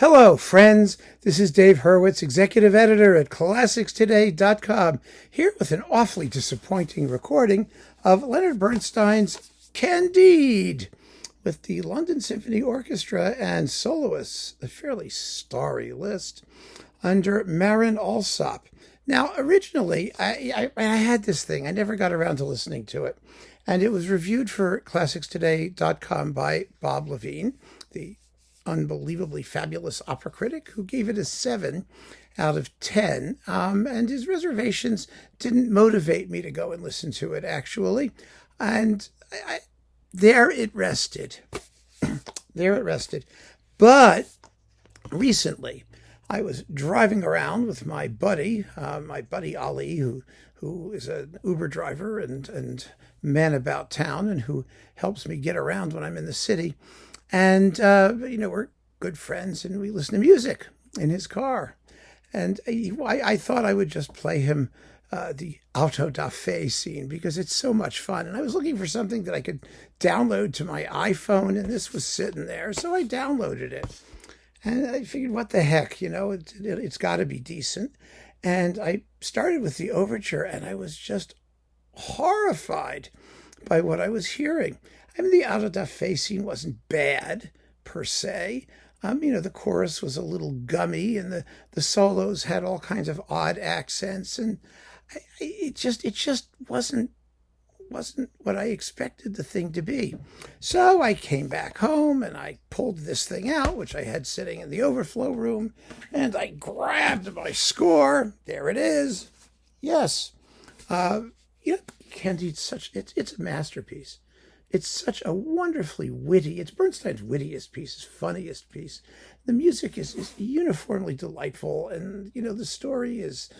Hello, friends. This is Dave Hurwitz, executive editor at ClassicsToday.com, here with an awfully disappointing recording of Leonard Bernstein's Candide with the London Symphony Orchestra and soloists, a fairly starry list, under Marin Alsop. Now, originally, I had this thing. I never got around to listening to it. And it was reviewed for ClassicsToday.com by Bob Levine, the unbelievably fabulous opera critic, who gave it a 7 out of 10. And his reservations didn't motivate me to go and listen to it, actually. And there it rested. There it rested. But recently, I was driving around with my buddy Ali, who is an Uber driver and man about town, and who helps me get around when I'm in the city. And, we're good friends, and we listen to music in his car. And I thought I would just play him the Auto da Fe scene because it's so much fun. And I was looking for something that I could download to my iPhone, and this was sitting there. So I downloaded it. And I figured, what the heck, it's got to be decent. And I started with the overture, and I was just horrified by what I was hearing. I mean, the Auto da Fe scene wasn't bad, per se. The chorus was a little gummy, and the solos had all kinds of odd accents, and it just wasn't what I expected the thing to be. So I came back home, and I pulled this thing out, which I had sitting in the overflow room, and I grabbed my score. There it is. Yes. Candide's it's a masterpiece. It's such a wonderfully witty, it's Bernstein's wittiest piece, his funniest piece. The music is uniformly delightful, and, the story is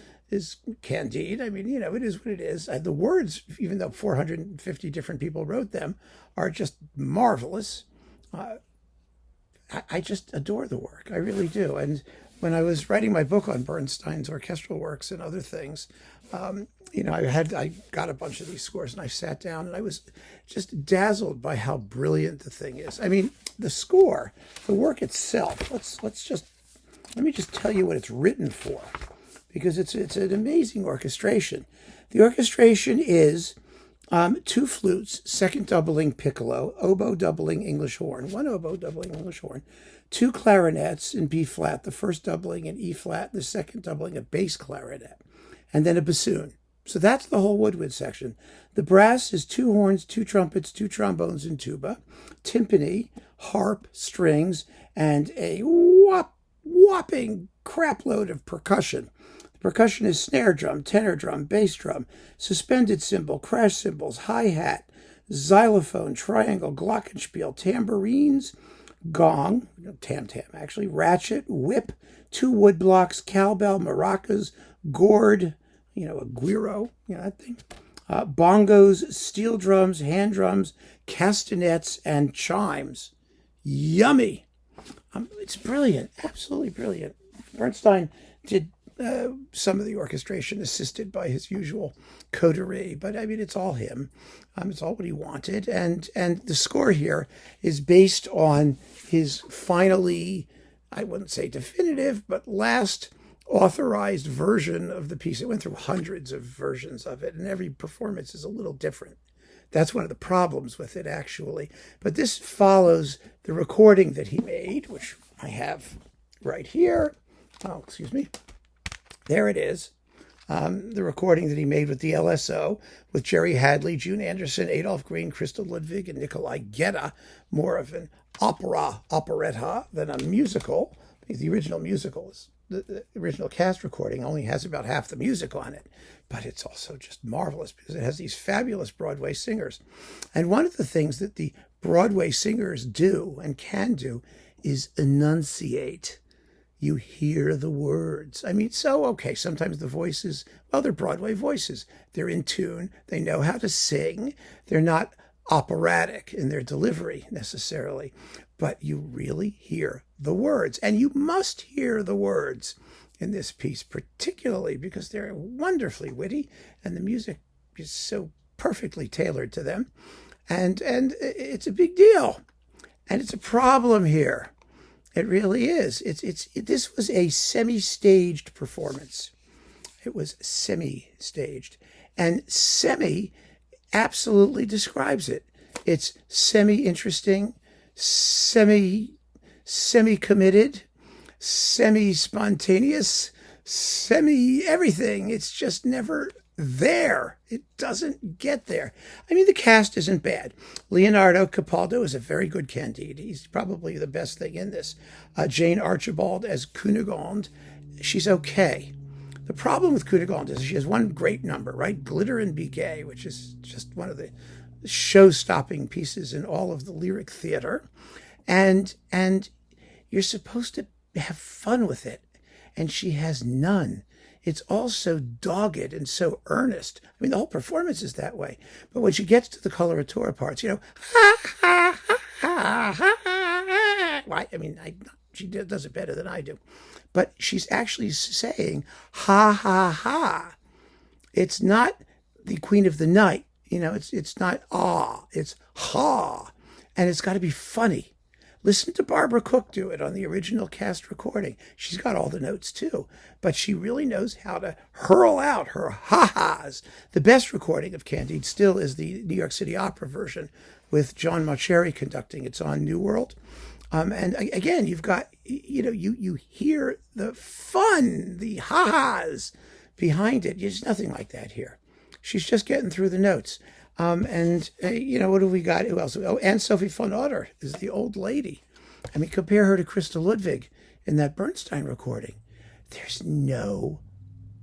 Candide. I mean, it is what it is. The words, even though 450 different people wrote them, are just marvelous. I just adore the work. I really do. And when I was writing my book on Bernstein's orchestral works and other things, I got a bunch of these scores, and I sat down, and I was just dazzled by how brilliant the thing is. I mean, the score, the work itself. Let me just tell you what it's written for, because it's an amazing orchestration. The orchestration is 2 flutes, second doubling piccolo, oboe doubling English horn, 1 oboe doubling English horn, 2 clarinets in B flat, the first doubling in E flat, the second doubling a bass clarinet, and then a bassoon. So that's the whole woodwind section. The brass is 2 horns, 2 trumpets, 2 trombones, and tuba, timpani, harp, strings, and a whopping crapload of percussion. The percussion is snare drum, tenor drum, bass drum, suspended cymbal, crash cymbals, hi-hat, xylophone, triangle, glockenspiel, tambourines, gong, tam-tam actually, ratchet, whip, 2 wood blocks, cowbell, maracas, gourd, a guiro, that thing, bongos, steel drums, hand drums, castanets, and chimes. Yummy. It's brilliant, absolutely brilliant. Bernstein did some of the orchestration assisted by his usual coterie, but I mean, it's all him. It's all what he wanted. And the score here is based on his finally, I wouldn't say definitive, but last authorized version of the piece. It went through hundreds of versions of it, and every performance is a little different. That's one of the problems with it, actually. But this follows the recording that he made, which I have right here. Oh, excuse me. There it is. The recording that he made with the LSO, with Jerry Hadley, June Anderson, Adolph Green, Crystal Ludwig, and Nikolai Gedda. More of an operetta than a musical. The original musical is the original cast recording only has about half the music on it, but it's also just marvelous because it has these fabulous Broadway singers. And one of the things that the Broadway singers do and can do is enunciate. You hear the words. I mean, sometimes the voices, they're Broadway voices. They're in tune. They know how to sing. They're not operatic in their delivery necessarily, but you really hear the words, and you must hear the words in this piece, particularly because they're wonderfully witty, and the music is so perfectly tailored to them, and it's a big deal, and it's a problem here. It really is. This was a semi-staged performance. It was semi-staged. And semi absolutely describes it. It's semi-interesting, semi-committed, semi-spontaneous, semi-everything. It's just never there. It doesn't get there. I mean, the cast isn't bad. Leonardo Capalbo is a very good Candide. He's probably the best thing in this. Jane Archibald as Cunegonde, she's okay. The problem with Cunegonde is she has one great number, right? Glitter and Be Gay, which is just one of the show-stopping pieces in all of the lyric theater. And you're supposed to have fun with it. And she has none. It's all so dogged and so earnest. I mean, the whole performance is that way. But when she gets to the coloratura parts, ha, ha, ha, ha, ha, ha. Well, I mean, she does it better than I do. But she's actually saying, ha, ha, ha. It's not the Queen of the Night. It's not ah, it's ha. And it's got to be funny. Listen to Barbara Cook do it on the original cast recording. She's got all the notes too, but she really knows how to hurl out her ha-has. The best recording of Candide still is the New York City Opera version with John Mauceri conducting. It's on New World. And again, you've got, you hear the fun, the ha-has behind it. There's nothing like that here. She's just getting through the notes. What do we got? Who else? Oh, Anne-Sophie von Otter is the old lady. I mean, compare her to Christa Ludwig in that Bernstein recording. There's no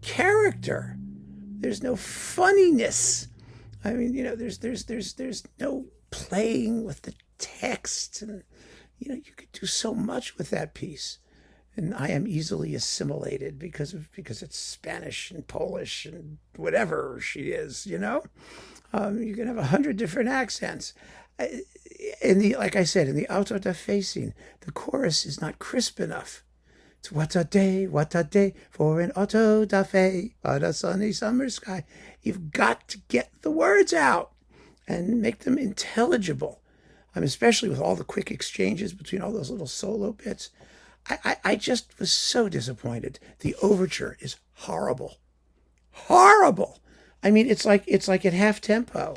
character. There's no funniness. I mean, there's no playing with the text, and you could do so much with that piece. And I am easily assimilated because it's Spanish and Polish and whatever she is, You can have 100 different accents. Like I said, in the Auto da Fe scene, the chorus is not crisp enough. It's what a day for an Auto da Fe on a sunny summer sky. You've got to get the words out and make them intelligible. Especially with all the quick exchanges between all those little solo bits. I just was so disappointed. The overture is horrible. Horrible. I mean, it's like at half tempo.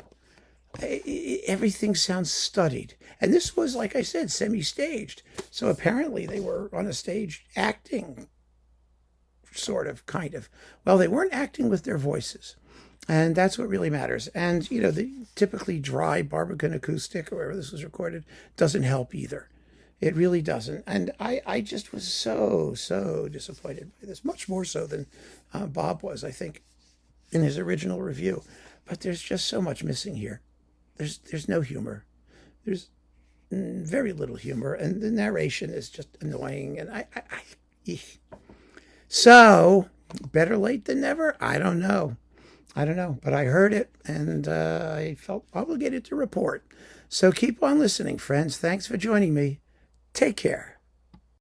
Everything sounds studied. And this was, like I said, semi-staged. So apparently they were on a stage acting, sort of, kind of. Well, they weren't acting with their voices. And that's what really matters. And, the typically dry Barbican acoustic, or wherever this was recorded, doesn't help either. It really doesn't. And I just was so disappointed by this, much more so than Bob was, I think, in his original review. But there's just so much missing here. There's no humor. There's very little humor. And the narration is just annoying. And So, better late than never? I don't know. But I heard it, and I felt obligated to report. So keep on listening, friends. Thanks for joining me. Take care.